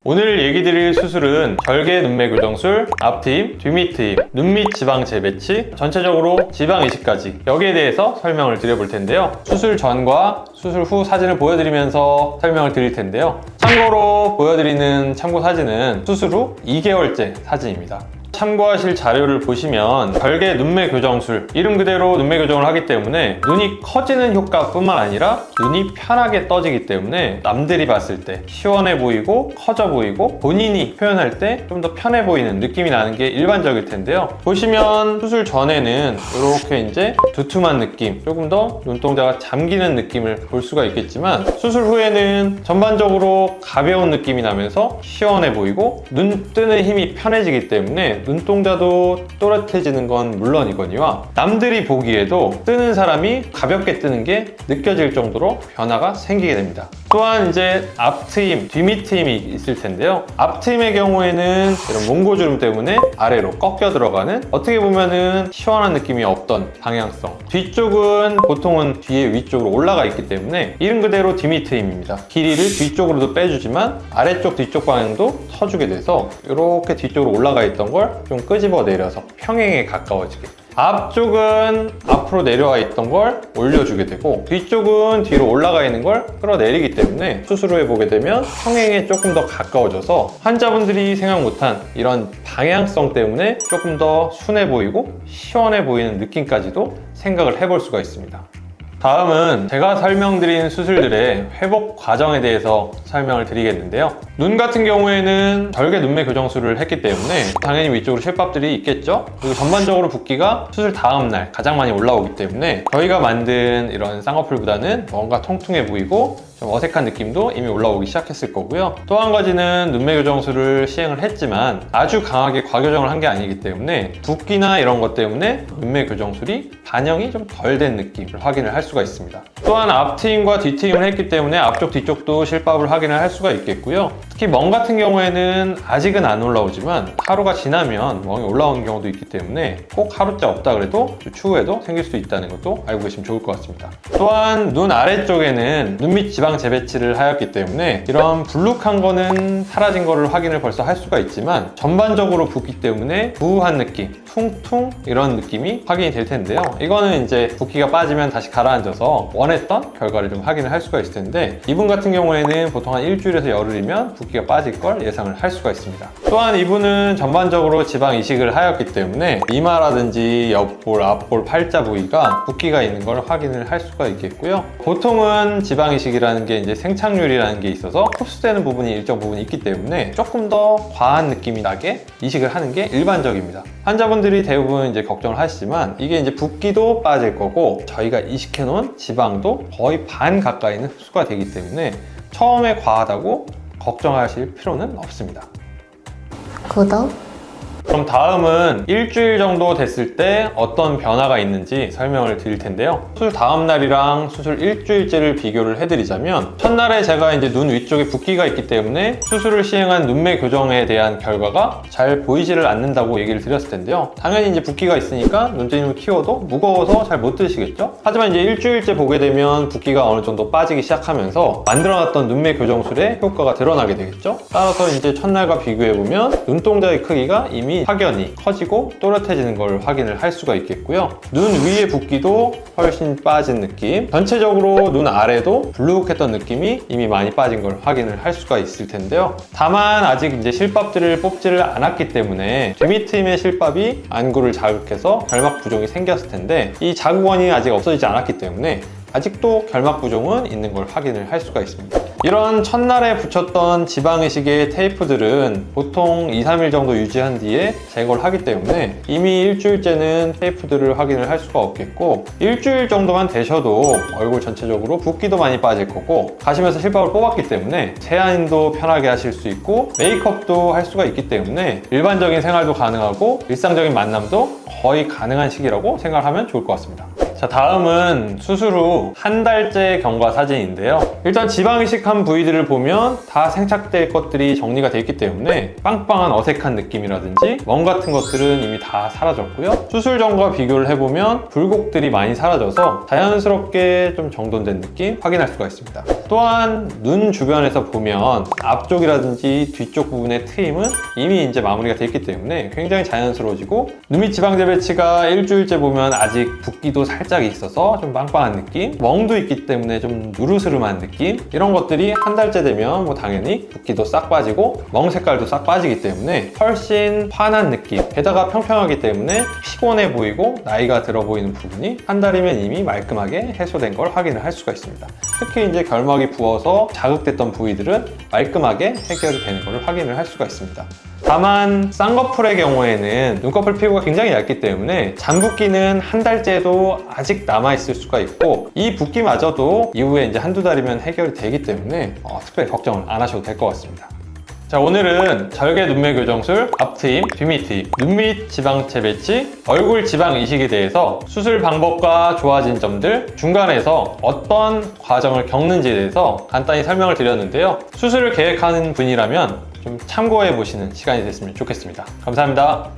오늘 얘기 드릴 수술은 절개 눈매 교정술, 앞트임, 뒷밑 트임, 눈밑 지방 재배치, 전체적으로 지방 이식까지 여기에 대해서 설명을 드려볼 텐데요. 수술 전과 수술 후 사진을 보여드리면서 설명을 드릴 텐데요. 참고로 보여드리는 참고 사진은 수술 후 2개월째 사진입니다. 참고하실 자료를 보시면 절개 눈매 교정술, 이름 그대로 눈매 교정을 하기 때문에 눈이 커지는 효과뿐만 아니라 눈이 편하게 떠지기 때문에 남들이 봤을 때 시원해 보이고 커져 보이고 본인이 표현할 때 좀 더 편해 보이는 느낌이 나는 게 일반적일 텐데요. 보시면 수술 전에는 이렇게 이제 두툼한 느낌, 조금 더 눈동자가 잠기는 느낌을 볼 수가 있겠지만 수술 후에는 전반적으로 가벼운 느낌이 나면서 시원해 보이고 눈 뜨는 힘이 편해지기 때문에 눈동자도 또렷해지는 건 물론이거니와 남들이 보기에도 뜨는 사람이 가볍게 뜨는 게 느껴질 정도로 변화가 생기게 됩니다. 또한 이제 앞트임, 뒷밑 트임이 있을 텐데요. 앞트임의 경우에는 이런 몽고주름 때문에 아래로 꺾여 들어가는, 어떻게 보면은 시원한 느낌이 없던 방향성, 뒤쪽은 보통은 뒤에 위쪽으로 올라가 있기 때문에 이름 그대로 뒷밑 트임입니다. 길이를 뒤쪽으로도 빼주지만 아래쪽 뒤쪽 방향도 터주게 돼서 이렇게 뒤쪽으로 올라가 있던 걸 좀 끄집어 내려서 평행에 가까워지게, 앞쪽은 앞으로 내려와 있던 걸 올려주게 되고 뒤쪽은 뒤로 올라가 있는 걸 끌어내리기 때문에 수술 후에 보게 되면 평행에 조금 더 가까워져서 환자분들이 생각 못한 이런 방향성 때문에 조금 더 순해 보이고 시원해 보이는 느낌까지도 생각을 해볼 수가 있습니다. 다음은 제가 설명드린 수술들의 회복 과정에 대해서 설명을 드리겠는데요. 눈 같은 경우에는 절개 눈매 교정술을 했기 때문에 당연히 위쪽으로 실밥들이 있겠죠. 그리고 전반적으로 붓기가 수술 다음날 가장 많이 올라오기 때문에 저희가 만든 이런 쌍꺼풀보다는 뭔가 통통해 보이고 좀 어색한 느낌도 이미 올라오기 시작했을 거고요. 또 한 가지는 눈매 교정술을 시행을 했지만 아주 강하게 과교정을 한 게 아니기 때문에 붓기나 이런 것 때문에 눈매 교정술이 반영이 좀 덜 된 느낌을 확인을 할 수가 있습니다. 또한 앞트임과 뒷트임을 했기 때문에 앞쪽 뒤쪽도 실밥을 확인을 할 수가 있겠고요. 특히 멍 같은 경우에는 아직은 안 올라오지만 하루가 지나면 멍이 올라오는 경우도 있기 때문에 꼭 하루째 없다 그래도 추후에도 생길 수 있다는 것도 알고 계시면 좋을 것 같습니다. 또한 눈 아래쪽에는 눈밑 지방 재배치를 하였기 때문에 이런 불룩한 거는 사라진 거를 확인을 벌써 할 수가 있지만 전반적으로 붓기 때문에 부한 느낌, 퉁퉁 이런 느낌이 확인이 될 텐데요. 이거는 이제 붓기가 빠지면 다시 가라앉아서 원했던 결과를 좀 확인을 할 수가 있을 텐데 이분 같은 경우에는 보통 한 일주일에서 열흘이면 붓기가 빠질 걸 예상을 할 수가 있습니다. 또한 이분은 전반적으로 지방 이식을 하였기 때문에 이마라든지 옆볼, 앞볼, 팔자 부위가 붓기가 있는 걸 확인을 할 수가 있겠고요. 보통은 지방 이식이라는 게 이제 생착률이라는 게 있어서 흡수되는 부분이 일정 부분이 있기 때문에 조금 더 과한 느낌이 나게 이식을 하는 게 일반적입니다. 환자분들이 대부분 이제 걱정을 하시지만 이게 이제 붓기도 빠질 거고 저희가 이식해 놓은 지방도 거의 반 가까이는 흡수가 되기 때문에 처음에 과하다고 걱정하실 필요는 없습니다. 구독. 그럼 다음은 일주일 정도 됐을 때 어떤 변화가 있는지 설명을 드릴 텐데요. 수술 다음 날이랑 수술 일주일째를 비교를 해드리자면 첫날에 제가 이제 눈 위쪽에 붓기가 있기 때문에 수술을 시행한 눈매 교정에 대한 결과가 잘 보이지를 않는다고 얘기를 드렸을 텐데요. 당연히 이제 붓기가 있으니까 눈대중을 키워도 무거워서 잘 못 뜨시겠죠? 하지만 이제 일주일째 보게 되면 붓기가 어느 정도 빠지기 시작하면서 만들어놨던 눈매 교정술의 효과가 드러나게 되겠죠? 따라서 이제 첫날과 비교해보면 눈동자의 크기가 이미 확연히 커지고 또렷해지는 걸 확인을 할 수가 있겠고요. 눈 위의 붓기도 훨씬 빠진 느낌, 전체적으로 눈 아래도 불룩했던 느낌이 이미 많이 빠진 걸 확인을 할 수가 있을 텐데요. 다만 아직 이제 실밥들을 뽑지를 않았기 때문에 뒷밑 트임의 실밥이 안구를 자극해서 결막 부종이 생겼을 텐데 이 자국원이 아직 없어지지 않았기 때문에 아직도 결막 부종은 있는 걸 확인을 할 수가 있습니다. 이런 첫날에 붙였던 지방이식의 테이프들은 보통 2-3일 정도 유지한 뒤에 제거를 하기 때문에 이미 일주일째는 테이프들을 확인을 할 수가 없겠고 일주일 정도만 되셔도 얼굴 전체적으로 붓기도 많이 빠질 거고 가시면서 실밥을 뽑았기 때문에 세안도 편하게 하실 수 있고 메이크업도 할 수가 있기 때문에 일반적인 생활도 가능하고 일상적인 만남도 거의 가능한 시기라고 생각하면 좋을 것 같습니다. 자, 다음은 수술 후 한 달째 경과 사진인데요. 일단 지방 이식한 부위들을 보면 다 생착될 것들이 정리가 되어 있기 때문에 빵빵한 어색한 느낌이라든지 멍 같은 것들은 이미 다 사라졌고요. 수술 전과 비교를 해보면 굴곡들이 많이 사라져서 자연스럽게 좀 정돈된 느낌 확인할 수가 있습니다. 또한 눈 주변에서 보면 앞쪽이라든지 뒤쪽 부분의 트임은 이미 이제 마무리가 되어 있기 때문에 굉장히 자연스러워지고, 눈밑 지방 재배치가 일주일째 보면 아직 붓기도 살짝 있어서 좀 빵빵한 느낌, 멍도 있기 때문에 좀 누르스름한 느낌, 이런 것들이 한 달째 되면 뭐 당연히 붓기도 싹 빠지고 멍 색깔도 싹 빠지기 때문에 훨씬 환한 느낌, 게다가 평평하기 때문에 피곤해 보이고 나이가 들어 보이는 부분이 한 달이면 이미 말끔하게 해소된 걸 확인을 할 수가 있습니다. 특히 이제 결막이 부어서 자극됐던 부위들은 말끔하게 해결이 되는 걸 확인을 할 수가 있습니다. 다만 쌍꺼풀의 경우에는 눈꺼풀 피부가 굉장히 얇기 때문에 잔붓기는 한 달째도 아직 남아있을 수가 있고, 이 붓기마저도 이후에 이제 한두 달이면 해결이 되기 때문에 특별히 걱정을 안 하셔도 될 것 같습니다. 자, 오늘은 절개 눈매 교정술, 앞트임, 뒷밑트임, 눈밑 지방 재배치, 얼굴 지방 이식에 대해서 수술 방법과 좋아진 점들, 중간에서 어떤 과정을 겪는지에 대해서 간단히 설명을 드렸는데요. 수술을 계획하는 분이라면 좀 참고해 보시는 시간이 됐으면 좋겠습니다. 감사합니다.